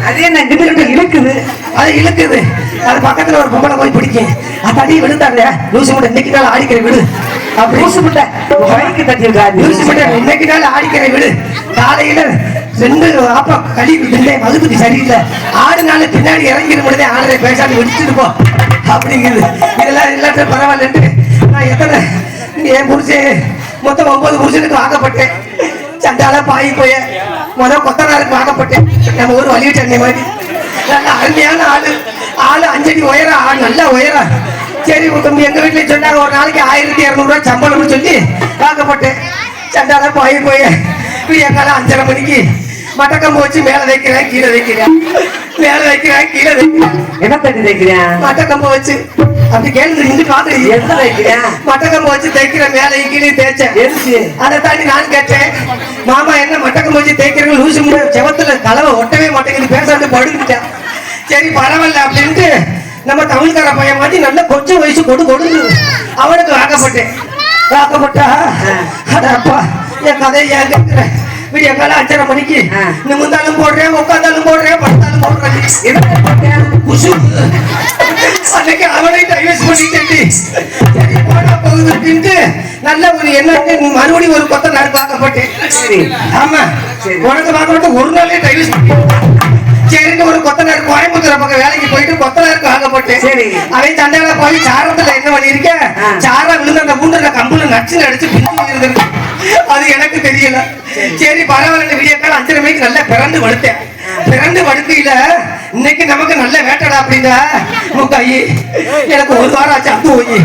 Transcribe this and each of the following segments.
அதே நான் கிட்ட இழுக்குது, அது இழுக்குது. அது பக்கத்துல ஒரு பொம்பளை போய் பிடிக்கும். அடி விழுந்தாங்க லூசு முட்டை இன்னைக்கு நாள் ஆடிக்கிற விடு அப்படி லூசு முட்டை பைக்கு தட்டிருக்காரு. லூசு முட்டை இன்னைக்கு நாள் ஆடிக்கிற விடு. காலையில 2 ஆப்பா கழிவு திண்டே மதுபதி சரியில்லை. ஆடு நாள் பின்னாடி இறங்கிட முடியாது. ஆடுறதை பேசாட்டி விடுத்துருப்போம் அப்படிங்கிறது. இதெல்லாம் எல்லாத்தையும் பரவாயில்லன்ட்டு நான் எத்தனை என் புருஷன் மொத்தம் 9 புருஷனுக்கு வாங்கப்பட்டேன். சண்டால பாய் போய கொத்தனாருக்கு வாங்கப்பட்டேன். நம்ம ஊர் வலிய சண்டை மாதிரி நல்ல அருமையான ஆளு 5 அடி உயரம், ஆள் நல்லா உயரம். சரி எங்க வீட்டுல சொன்னாங்க ஒரு நாளைக்கு 1200 ரூபாய் சம்பளம்னு சொல்லி வாங்கப்பட்டேன். சண்டால பாய் போய விடியக்காலம் 5:30 மணிக்கு மட்டக்கம்பு வச்சு மேல வைக்கிறேன் கீழே வைக்கிறேன், மேல வைக்கிறேன் கீழே வைக்கிறேன். என்ன தட்டி தைக்கிறேன்? மட்டக்கம்பு வச்சு அப்படி கேள்வி இருந்து பாத்து எந்த தைக்கிறேன்? மட்டக்கம்பு வச்சு தைக்கிற மேலே கீழே தேய்ச்சேன். எதுக்கு? அதை தாண்டி நான் கேட்டேன், மாமா என்ன மட்டக்கம்பு வச்சு தேய்க்கிறவங்க லூசு செவத்துல கலவை ஒட்டவே மாட்டேங்குது பேசாட்டு படுக்கிட்டேன். சரி பரவாயில்ல அப்படின்ட்டு நம்ம தமிழ்கார பையன் மாதிரி நல்ல கொஞ்சம் வயசு கொடுங்க அவனுக்கு வாக்கப்பட்டா அப்பா என் கதையை ஏன் கேட்கிறேன். விடிய காலம் 5:30 மணிக்கு நிமிந்தாலும் போடுறேன், உட்காந்தாலும் போடுறேன், படுத்தாலும் போடுறேன். அன்னைக்கு அவனை டைவர்ஸ் பண்ணிட்டேன். சரி போனா போகுது அப்படின்ட்டு நல்ல ஒரு என்ன மறுபடியும் ஒரு கொத்தனார் பார்க்கப்பட்டேன். சரி ஆமா உனக்கு பார்க்கப்பட்டு ஒரு நாளே டைவர்ஸ் சரின்னு ஒரு கொத்தனார் கோயம்புத்தூர் பக்கம் வேலைக்கு போயிட்டு கொத்தனாருக்கு வாங்கப்பட்டேன். சரி அவன் சண்டையில போய் சாரத்துல என்ன பண்ணிருக்கேன், சாரம் விழுந்து அந்த மூன்று கம்புல நச்சு அடிச்சு பிடிச்சு இருந்திருக்கு. அது எனக்கு தெரியல. சரி பரவாயில்ல விடிய காலம் 5:30 மணிக்கு நல்லா பிறந்து படுத்தேன். பிறந்து படுக்கையில இன்னைக்கு நமக்கு நல்ல வேட்டடா அப்படின்னா முக்காயி எனக்கு ஒரு வாரம் ஆச்சு அப்பு போய்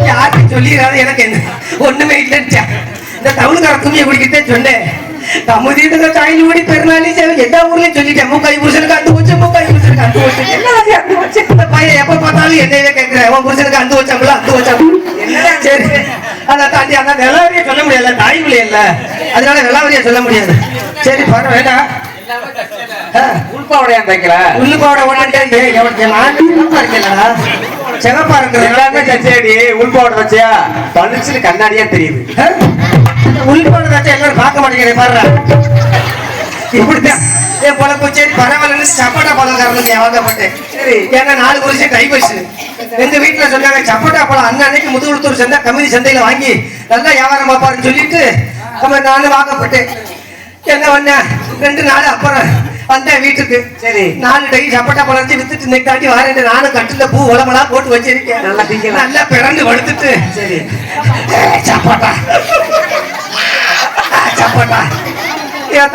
யாருக்கும் சொல்லிடாது எனக்கு என்ன ஒண்ணுமே இல்லைன்னு இந்த தமிழ்கார துணியை குடிக்கிட்டே சொன்னேன். கமுதிட்டு சாயல் ஓடி பெருநாளி எல்லா ஊர்லயும் சொல்லிட்டேன். மூக்காய் புருஷனுக்கு அந்து வச்சு, மூக்காய் புருஷனுக்கு அந்து வச்சு, அந்து வச்சு. இந்த பையன் எப்ப பார்த்தாலும் என்னையே கேட்கிறேன், உன் புருஷனுக்கு அந்து வச்சாங்களா அந்து வச்சாங்க. சரி அதை தாண்டி அந்த வெள்ளாவரியா சொல்ல முடியல, தாய்மொழி இல்ல, அதனால வெள்ளாவரியா சொல்ல முடியாது. சரி பாரு வேண்டாம் உள்பாவடையா தைக்கல, உள்ளுபாவடை ஒண்ணு இருக்கலடா செகப்பா இருக்கிறது எல்லாமே சச்சேடி உள்பாவடை வச்சியா பளிச்சுன்னு கண்ணாடியா தெரியுது. உள்பாவடை வச்சா எல்லாரும் பார்க்க மாட்டேங்கிறேன் பாரு. இப்படித்தான் என் பொழப்பு. சரி பரவாயில்ல சப்போட்டா பழக்காரனுக்கு வாங்கப்பட்டேன். சரி ஏன்னா 4 வருஷம் டைவர்ஸ். எங்க வீட்டுல சொன்னாங்க சப்போட்டா பழம் அன்னைக்கு முதுகுளத்தூர் சந்தை கமிதி சந்தையில வாங்கி நல்லா வியாபாரம் பார்ப்பாருன்னு சொல்லிட்டு நானும் வாங்கப்பட்டேன். என்ன பண்ண 2 நாள் அப்புறம் வந்தேன் வீட்டுக்கு. சரி 4 டை சப்போட்டா பழம் வித்துட்டு இன்னைக்கு தாண்டி வாரேன். நானும் கட்டுல பூ உலமெல்லாம் போட்டு வச்சிருக்கேன். நல்லா பிறந்து வளர்த்துட்டு சரி சப்போட்டா சப்போட்டா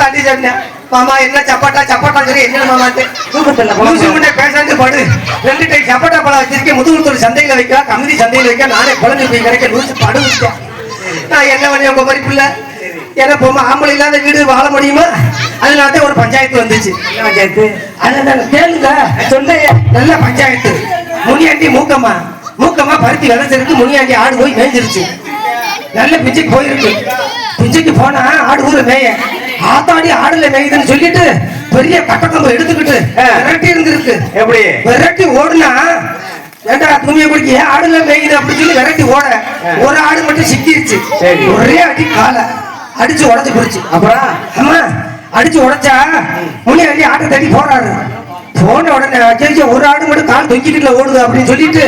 தாண்டி சொன்னேன். மாமா என்ன சப்பாட்டா சப்பாட்டா சொல்லி என்ன மாமாட்டு பேசாண்டு படு 2 டை சப்பாட்டா பழம் வச்சிருக்கேன். முதுகுளத்தூர் சந்தையில வைக்க கமிதி சந்தையில வைக்க நானே குழந்தை போய் கிடைக்க லூசு படு வச்சேன். நான் என்ன பண்ணேன் உங்க மதிப்புல ஏன்னா போமா ஆம்பளை இல்லாத வீடு வாழ முடியுமா? அதனால ஒரு பஞ்சாயத்து வந்துச்சு. பஞ்சாயத்து அதான் கேளுங்க சொல்ல நல்ல பஞ்சாயத்து. முனியாண்டி மூக்கம்மா பருத்தி விளைச்சிருக்கு. முனியாண்டி ஆடு போய் மேய்ஞ்சிருச்சு. நல்ல பிச்சைக்கு போயிருக்கு. பிச்சைக்கு போனா ஆடு ஊரு மேய ஆத்தாடி ஆடுல மேயுதுன்னு சொல்லிட்டு பெரிய கட்டக்கம்பு எடுத்துக்கிட்டு விரட்டி இருந்திருக்கு. எப்படி விரட்டி ஓடுனா ஏண்டா துணியை குடிக்க ஆடுல மேயுது அப்படின்னு சொல்லி விரட்டி ஓட ஒரு ஆடு மட்டும் சிக்கிருச்சு. ஒரே அடி காலை அடிச்சு உடச்சு போச்சு. அப்புறம் ஆமா அடிச்சு உடைச்சா முனியாண்டி ஆட்டை தட்டி போறாரு. போன உடனே ஒரு ஆடு மட்டும் கால் தொங்கிட்டு ஓடுது அப்படின்னு சொல்லிட்டு